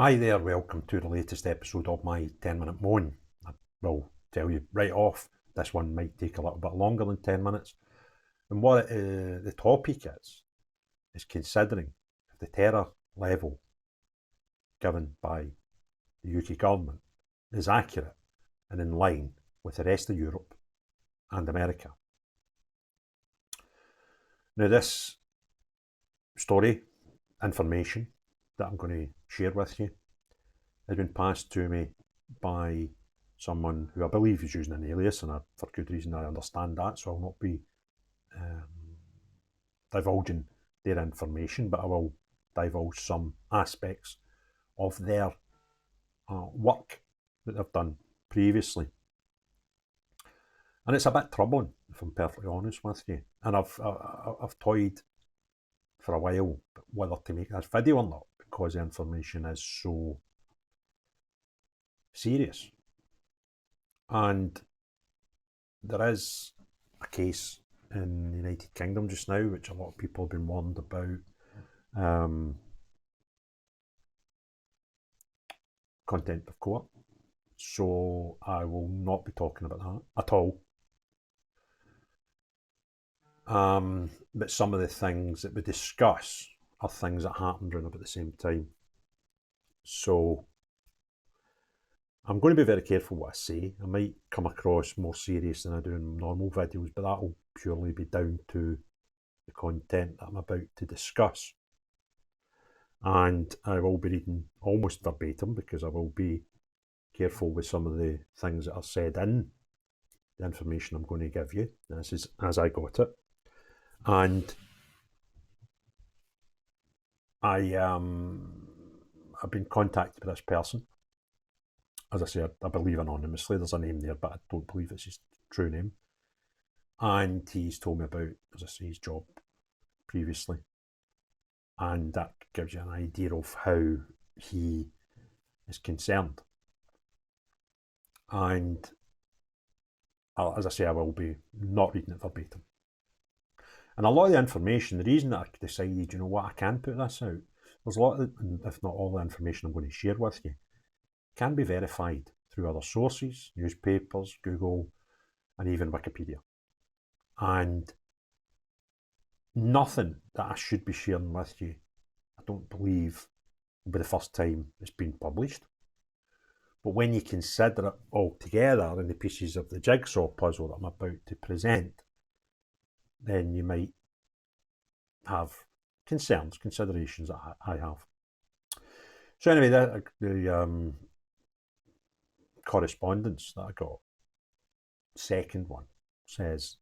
Hi there, welcome to the latest episode of my 10-minute moan. I will tell you right off, this one might take a little bit longer than 10 minutes. And what the topic is considering if the terror level given by the UK government is accurate and in line with the rest of Europe and America. Now, this story, information that I'm going to share with you, has been passed to me by someone who I believe is using an alias, and for good reason I understand that, so I'll not be divulging their information, but I will divulge some aspects of their work that they've done previously. And it's a bit troubling, if I'm perfectly honest with you. And I've toyed for a while whether to make this video or not, because the information is so serious. And there is a case in the United Kingdom just now, which a lot of people have been warned about. Contempt of court. So I will not be talking about that at all. But some of the things that we discuss are things that happened around about the same time. So I'm going to be very careful what I say. I might come across more serious than I do in normal videos, but that will purely be down to the content that I'm about to discuss. And I will be reading almost verbatim because I will be careful with some of the things that are said in the information I'm going to give you. This is as I got it. And I've been contacted by this person. As I said, I believe anonymously. There's a name there, but I don't believe it's his true name. And he's told me about, as I say, his job previously. And that gives you an idea of how he is concerned. And as I say, I will be not reading it verbatim. And a lot of the information, the reason that I decided, you know what, I can put this out, there's a lot of, if not all the information I'm going to share with you, can be verified through other sources, newspapers, Google, and even Wikipedia. And nothing that I should be sharing with you, I don't believe, will be the first time it's been published. But when you consider it all together in the pieces of the jigsaw puzzle that I'm about to present, then you might have considerations that I have. So anyway, the correspondence that I got, second one, says,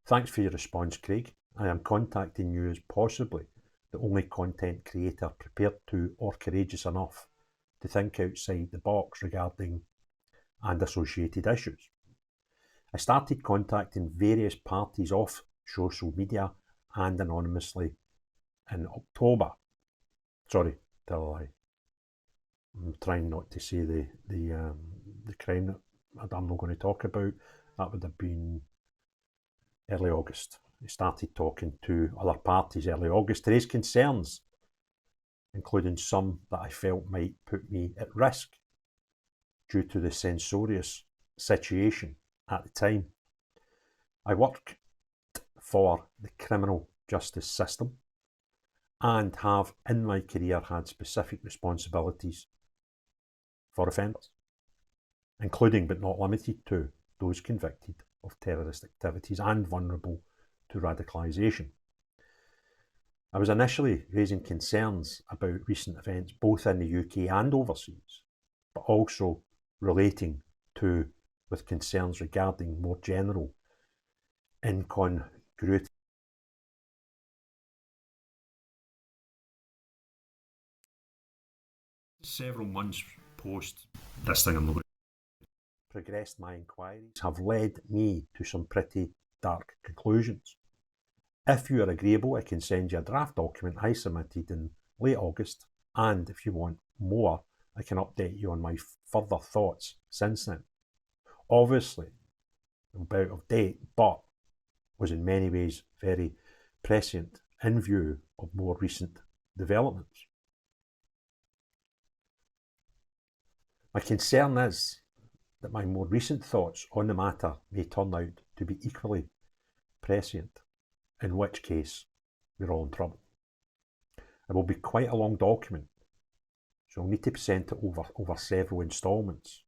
"Thanks for your response, Craig. I am contacting you as possibly the only content creator prepared to or courageous enough to think outside the box regarding and associated issues. I started contacting various parties off social media and anonymously in October. Sorry, tell a lie. I'm trying not to say the crime that I'm not going to talk about. That would have been early August. I started talking to other parties early August to raise concerns, including some that I felt might put me at risk due to the censorious situation at the time. I worked for the criminal justice system and have in my career had specific responsibilities for offenders, including but not limited to those convicted of terrorist activities and vulnerable to radicalisation. I was initially raising concerns about recent events both in the UK and overseas, but also relating to with concerns regarding more general incongruity. Several months post this thing I'm not progressed my inquiries have led me to some pretty dark conclusions. If you are agreeable, I can send you a draft document I submitted in late August, and if you want more, I can update you on my further thoughts since then. Obviously, a bit out of date, but was in many ways very prescient in view of more recent developments. My concern is that my more recent thoughts on the matter may turn out to be equally prescient, in which case we're all in trouble. It will be quite a long document, so I'll need to present it over several instalments.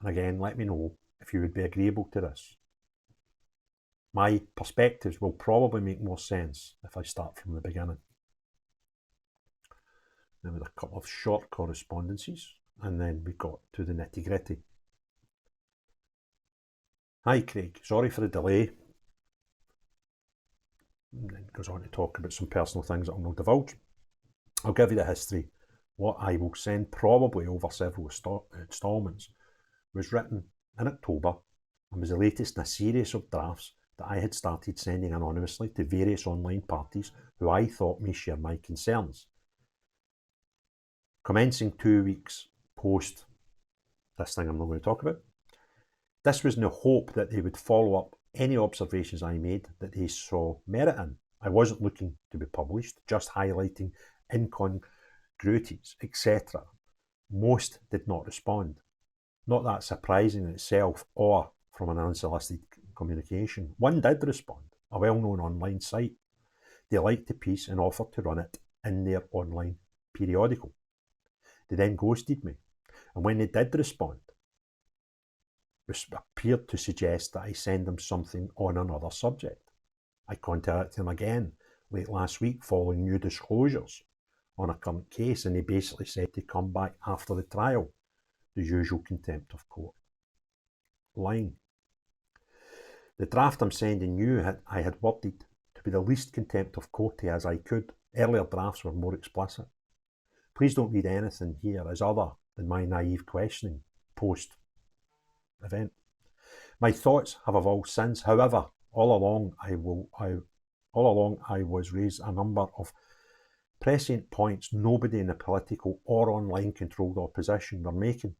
And again, let me know if you would be agreeable to this. My perspectives will probably make more sense if I start from the beginning. Now with a couple of short correspondences, and then we got to the nitty-gritty. Hi Craig, sorry for the delay. And then goes on to talk about some personal things that I'll not divulge. I'll give you the history. What I will send probably over several instalments was written in October and was the latest in a series of drafts that I had started sending anonymously to various online parties who I thought may share my concerns. Commencing 2 weeks post this thing I'm not going to talk about. This was in the hope that they would follow up any observations I made that they saw merit in. I wasn't looking to be published, just highlighting incongruities, etc. Most did not respond. Not that surprising in itself or from an unsolicited communication. One did respond, a well-known online site. They liked the piece and offered to run it in their online periodical. They then ghosted me, and when they did respond, it appeared to suggest that I send them something on another subject. I contacted them again late last week following new disclosures on a current case, and they basically said to come back after the trial, the usual contempt of court line. The draft I'm sending you I had worded to be the least contempt of court as I could. Earlier drafts were more explicit. Please don't read anything here as other than my naive questioning post-event. My thoughts have evolved since. However, all along I was raised a number of prescient points nobody in the political or online controlled opposition were making,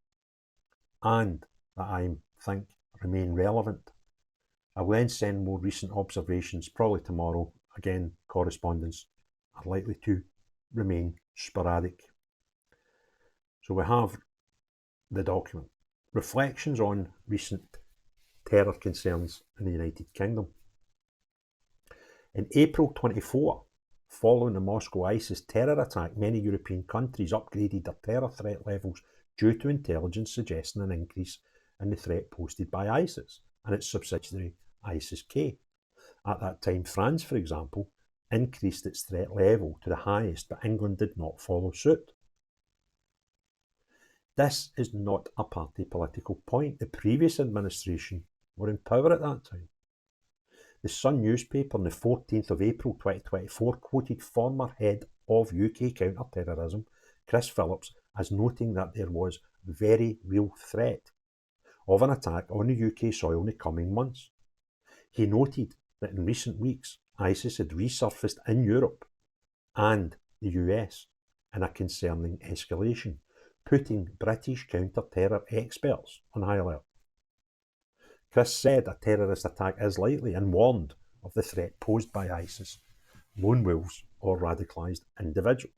and that I think remain relevant. I will then send more recent observations probably tomorrow. Again, correspondence are likely to remain sporadic. So we have the document. Reflections on recent terror concerns in the United Kingdom. In April 24, following the Moscow ISIS terror attack, many European countries upgraded their terror threat levels due to intelligence suggesting an increase in the threat posted by ISIS and its subsidiary ISIS-K. At that time, France, for example, increased its threat level to the highest, but England did not follow suit. This is not a party political point. The previous administration were in power at that time. The Sun newspaper on the 14th of April 2024 quoted former head of UK counter-terrorism, Chris Phillips, as noting that there was a very real threat of an attack on the UK soil in the coming months. He noted that in recent weeks, ISIS had resurfaced in Europe and the US in a concerning escalation, putting British counter-terror experts on high alert. Chris said a terrorist attack is likely and warned of the threat posed by ISIS, lone wolves or radicalised individuals.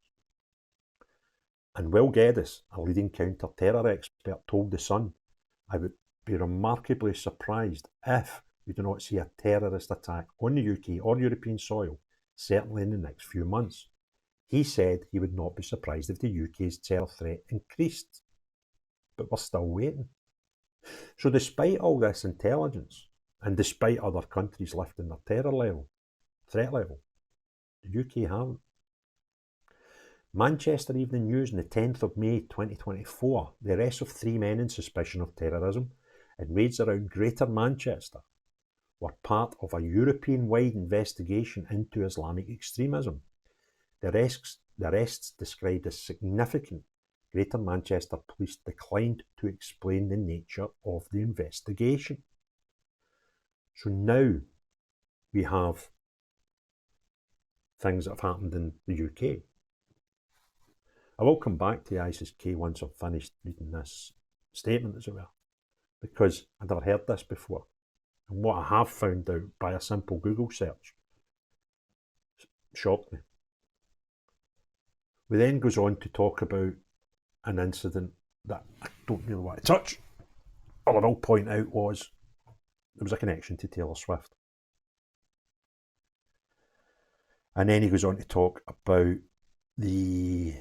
And Will Geddes, a leading counter-terror expert, told The Sun, I would be remarkably surprised if we do not see a terrorist attack on the UK or European soil, certainly in the next few months. He said he would not be surprised if the UK's terror threat increased. But we're still waiting. So despite all this intelligence, and despite other countries lifting their threat level, the UK haven't. Manchester Evening News on the 10th of May 2024, the arrest of 3 men in suspicion of terrorism and raids around Greater Manchester were part of a European-wide investigation into Islamic extremism. The arrests described as significant. Greater Manchester Police declined to explain the nature of the investigation. So now we have things that have happened in the UK. I will come back to the ISIS-K once I've finished reading this statement, as it were, because I'd never heard this before. And what I have found out by a simple Google search shocked me. We then goes on to talk about an incident that I don't really want to touch. All I will point out was there was a connection to Taylor Swift. And then he goes on to talk about the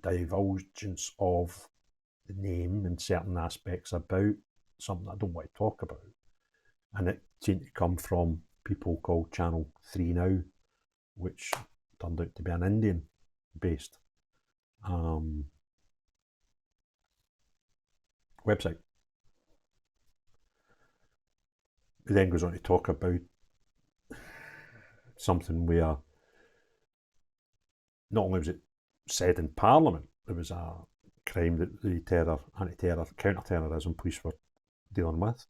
divulgence of the name and certain aspects about something I don't want to talk about. And it seemed to come from people called Channel 3 Now, which turned out to be an Indian-based website. He then goes on to talk about something where not only was it said in Parliament, there was a crime that the anti-terror, counter-terrorism police were dealing with.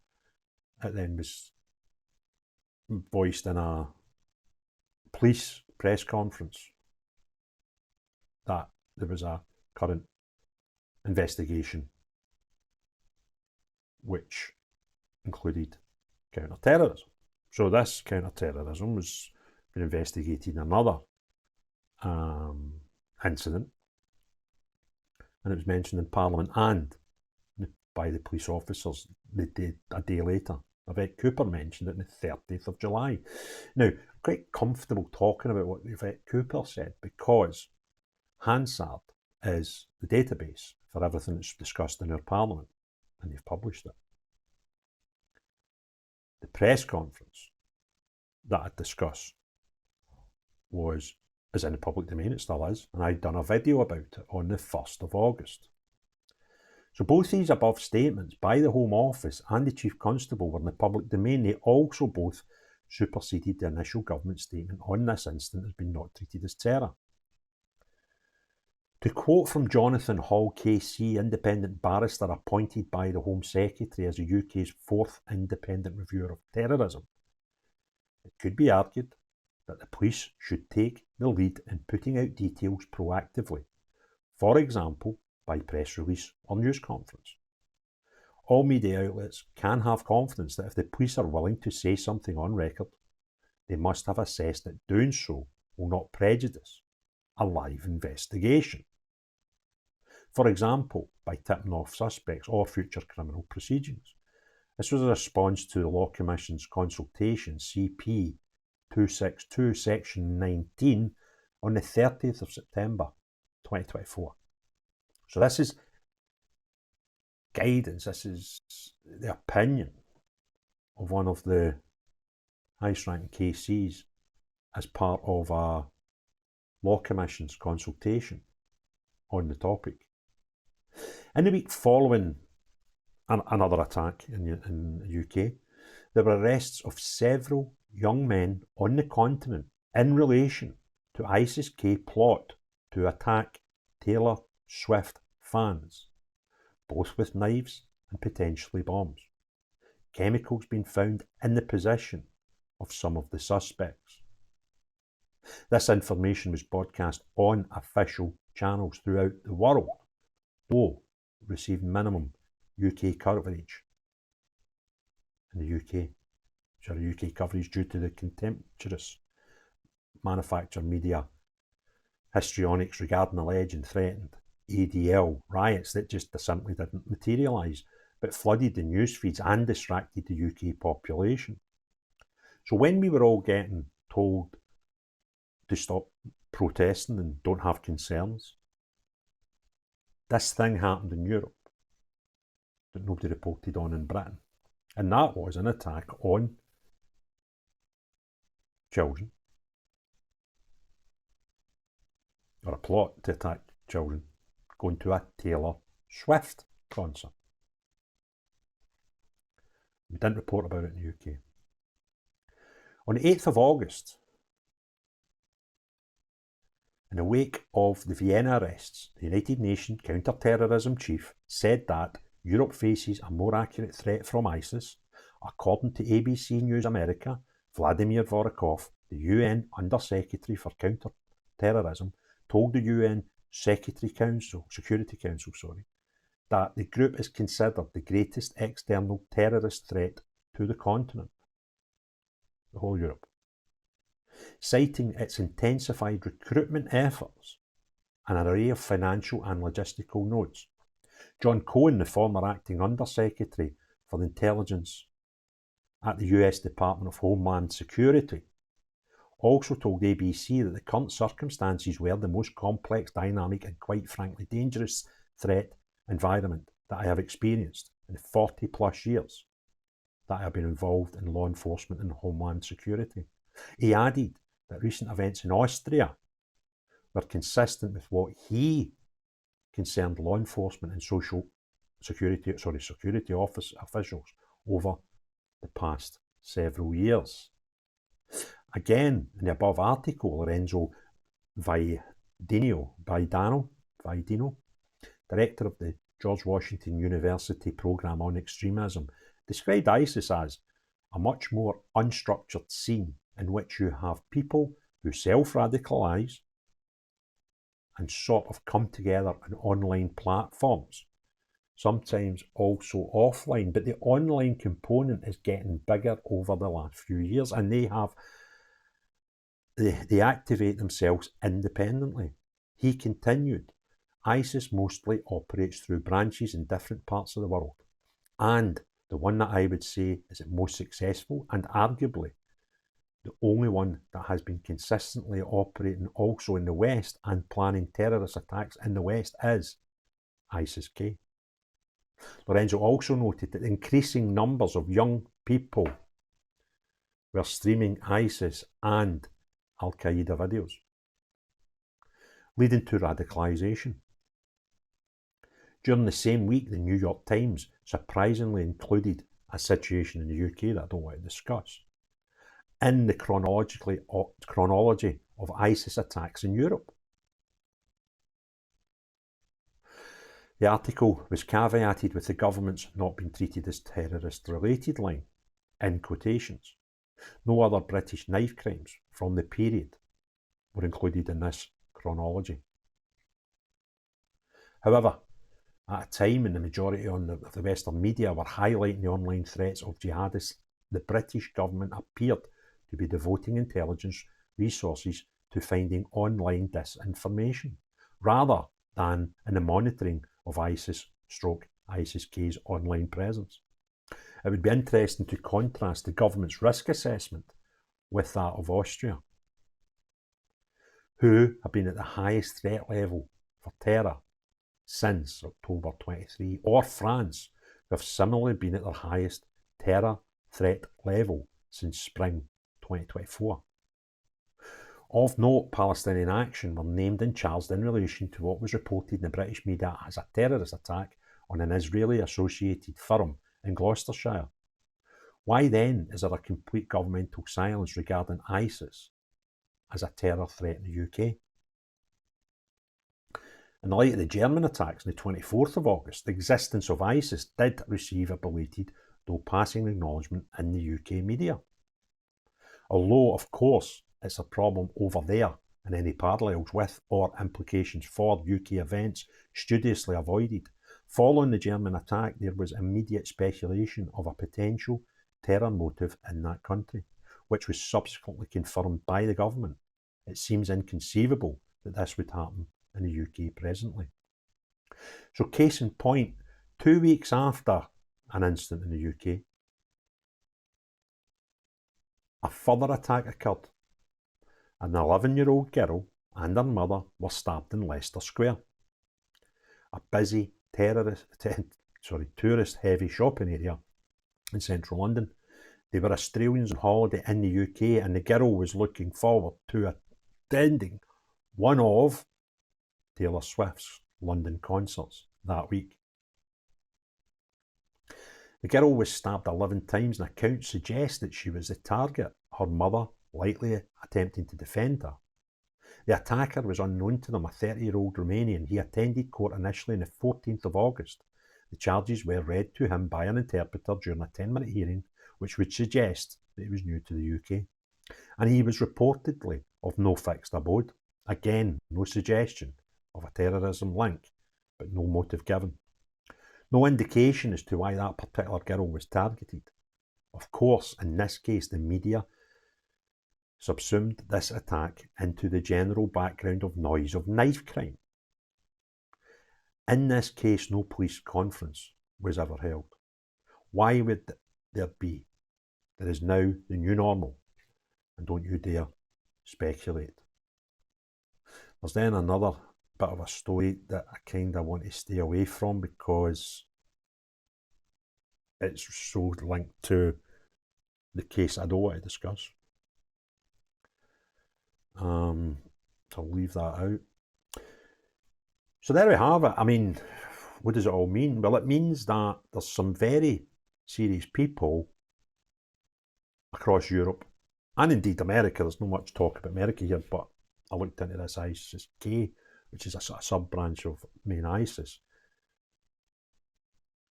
It then was voiced in a police press conference that there was a current investigation which included counter-terrorism. So this counter-terrorism was being investigated in another incident, and it was mentioned in Parliament and by the police officers a day later. Yvette Cooper mentioned it on the 30th of July. Now, I'm quite comfortable talking about what Yvette Cooper said because Hansard is the database for everything that's discussed in our Parliament, and they've published it. The press conference that I discussed is in the public domain, it still is, and I'd done a video about it on the 1st of August. So both these above statements by the Home Office and the Chief Constable were in the public domain. They also both superseded the initial government statement on this incident as being not treated as terror. To quote from Jonathan Hall KC, independent barrister appointed by the Home Secretary as the UK's 4th independent reviewer of terrorism, it could be argued that the police should take the lead in putting out details proactively, for example, by press release or news conference. All media outlets can have confidence that if the police are willing to say something on record, they must have assessed that doing so will not prejudice a live investigation. For example, by tipping off suspects or future criminal proceedings. This was a response to the Law Commission's consultation CP 262 section 19 on the 30th of September 2024. So this is guidance, this is the opinion of one of the highest ranking KCs as part of a Law Commission's consultation on the topic. In the week following another attack in the UK, there were arrests of several young men on the continent in relation to ISIS-K plot to attack Taylor Swift fans, both with knives and potentially bombs. Chemicals being found in the possession of some of the suspects. This information was broadcast on official channels throughout the world, though it received minimum UK coverage in the UK. UK coverage due to the contemptuous manufactured media histrionics regarding alleged and threatened ADL riots that just simply didn't materialise, but flooded the news feeds and distracted the UK population. So when we were all getting told to stop protesting and don't have concerns, this thing happened in Europe that nobody reported on in Britain. And that was an attack on children, or a plot to attack children, going to a Taylor Swift concert. We didn't report about it in the UK. On the 8th of August, in the wake of the Vienna arrests, the United Nations counter-terrorism chief said that Europe faces a more accurate threat from ISIS. According to ABC News America, Vladimir Vorokov, the UN Under-Secretary for Counter-Terrorism, told the UN Security Council, that the group is considered the greatest external terrorist threat to the continent, the whole Europe, citing its intensified recruitment efforts and an array of financial and logistical nodes. John Cohen, the former acting Undersecretary for Intelligence at the US Department of Homeland Security, also told ABC that the current circumstances were the most complex, dynamic, and quite frankly dangerous threat environment that I have experienced in 40 plus years that I have been involved in law enforcement and homeland security. He added that recent events in Austria were consistent with what he concerned law enforcement and security office officials over the past several years. Again, in the above article, Lorenzo Vaidino, director of the George Washington University Program on Extremism, described ISIS as a much more unstructured scene in which you have people who self-radicalise and sort of come together on online platforms, sometimes also offline, but the online component is getting bigger over the last few years, and they activate themselves independently. He continued, ISIS mostly operates through branches in different parts of the world, and the one that I would say is the most successful and arguably the only one that has been consistently operating also in the West and planning terrorist attacks in the West is ISIS-K. Lorenzo also noted that increasing numbers of young people were streaming ISIS and Al-Qaeda videos, leading to radicalisation. During the same week, the New York Times surprisingly included a situation in the UK that I don't want to discuss in the chronology of ISIS attacks in Europe. The article was caveated with the government's not being treated as terrorist-related line, in quotations. No other British knife crimes from the period were included in this chronology. However, at a time when the majority of the Western media were highlighting the online threats of jihadists, the British government appeared to be devoting intelligence resources to finding online disinformation, rather than in the monitoring of ISIS/ISIS-K's online presence. It would be interesting to contrast the government's risk assessment with that of Austria, who have been at the highest threat level for terror since October 23, or France, who have similarly been at their highest terror threat level since spring 2024. Of note, Palestinian Action were named and charged in relation to what was reported in the British media as a terrorist attack on an Israeli-associated firm in Gloucestershire. Why then is there a complete governmental silence regarding ISIS as a terror threat in the UK? In the light of the German attacks on the 24th of August, the existence of ISIS did receive a belated, though passing acknowledgement in the UK media. Although, of course, it's a problem over there, and any parallels with or implications for UK events studiously avoided. Following the German attack, there was immediate speculation of a potential terror motive in that country, which was subsequently confirmed by the government. It seems inconceivable that this would happen in the UK presently. So case in point, 2 weeks after an incident in the UK, a further attack occurred. An 11-year-old girl and her mother were stabbed in Leicester Square, a busy tourist-heavy shopping area in central London. They were Australians on holiday in the UK, and the girl was looking forward to attending one of Taylor Swift's London concerts that week. The girl was stabbed 11 times, and accounts suggest that she was the target, her mother likely attempting to defend her. The attacker was unknown to them, a 30-year-old Romanian. He attended court initially on the 14th of August. The charges were read to him by an interpreter during a 10-minute hearing, which would suggest that he was new to the UK. And he was reportedly of no fixed abode. Again, no suggestion of a terrorism link, but no motive given. No indication as to why that particular girl was targeted. Of course, in this case, the media subsumed this attack into the general background of noise of knife crime. In this case, no police conference was ever held. Why would there be? There is now the new normal, and don't you dare speculate. There's then another bit of a story that I kind of want to stay away from because it's so linked to the case I don't want to discuss. So I'll leave that out. So there we have it. I mean, what does it all mean? Well, it means that there's some very serious people across Europe and indeed America. There's not much talk about America here, but I looked into this ISIS-K, which is a sort of sub-branch of main ISIS.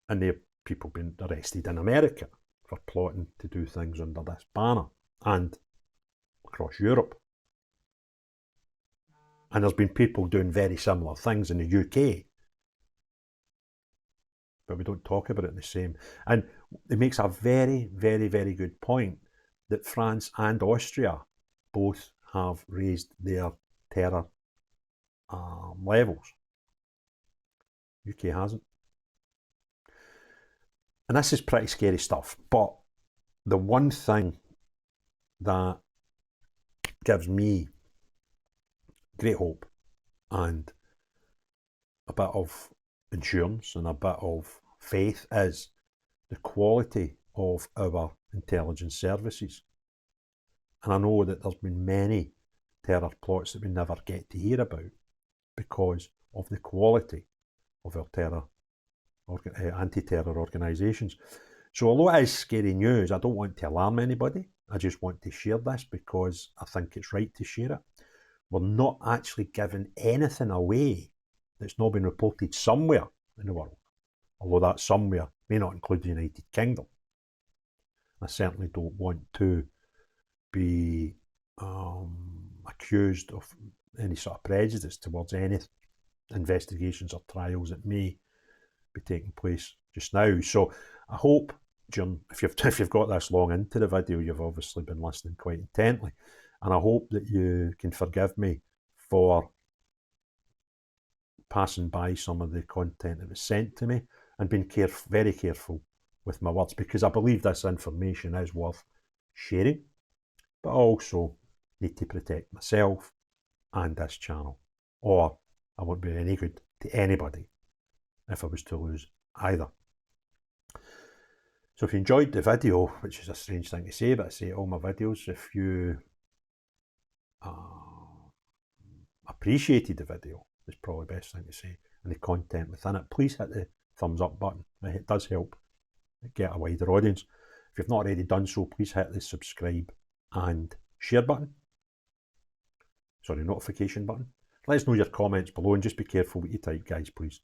And there people been arrested in America for plotting to do things under this banner and across Europe. And there's been people doing very similar things in the UK. But we don't talk about it the same. And it makes a very, very, very good point that France and Austria both have raised their terror levels. UK hasn't. And this is pretty scary stuff. But the one thing that gives me great hope and a bit of insurance and a bit of faith is the quality of our intelligence services. And I know that there's been many terror plots that we never get to hear about because of the quality of our terror anti-terror organisations. So although it is scary news, I don't want to alarm anybody. I just want to share this because I think it's right to share it. We're not actually giving anything away that's not been reported somewhere in the world, although that somewhere may not include the United Kingdom. I certainly don't want to be accused of any sort of prejudice towards any investigations or trials that may be taking place just now. So I hope, John, if you've got this long into the video, you've obviously been listening quite intently, and I hope that you can forgive me for passing by some of the content that was sent to me and being very careful with my words, because I believe this information is worth sharing, but I also need to protect myself and this channel, or I won't be any good to anybody if I was to lose either. So if you enjoyed the video, which is a strange thing to say, but I say all my videos, if you appreciated the video, is probably the best thing to say, and the content within it, please hit the thumbs up button. It does help get a wider audience. If you've not already done so, please hit the subscribe and share button. Sorry, notification button. Let us know your comments below, and just be careful what you type, guys, please.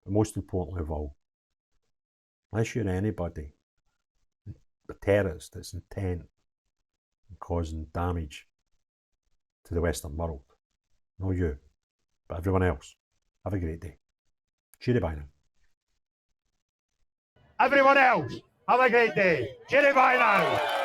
But most importantly of all, unless you're anybody, a terrorist that's intent on causing damage to the Western world, not you, but everyone else, have a great day. Cheery bye now. Everyone else, have a great day. Cheery bye now.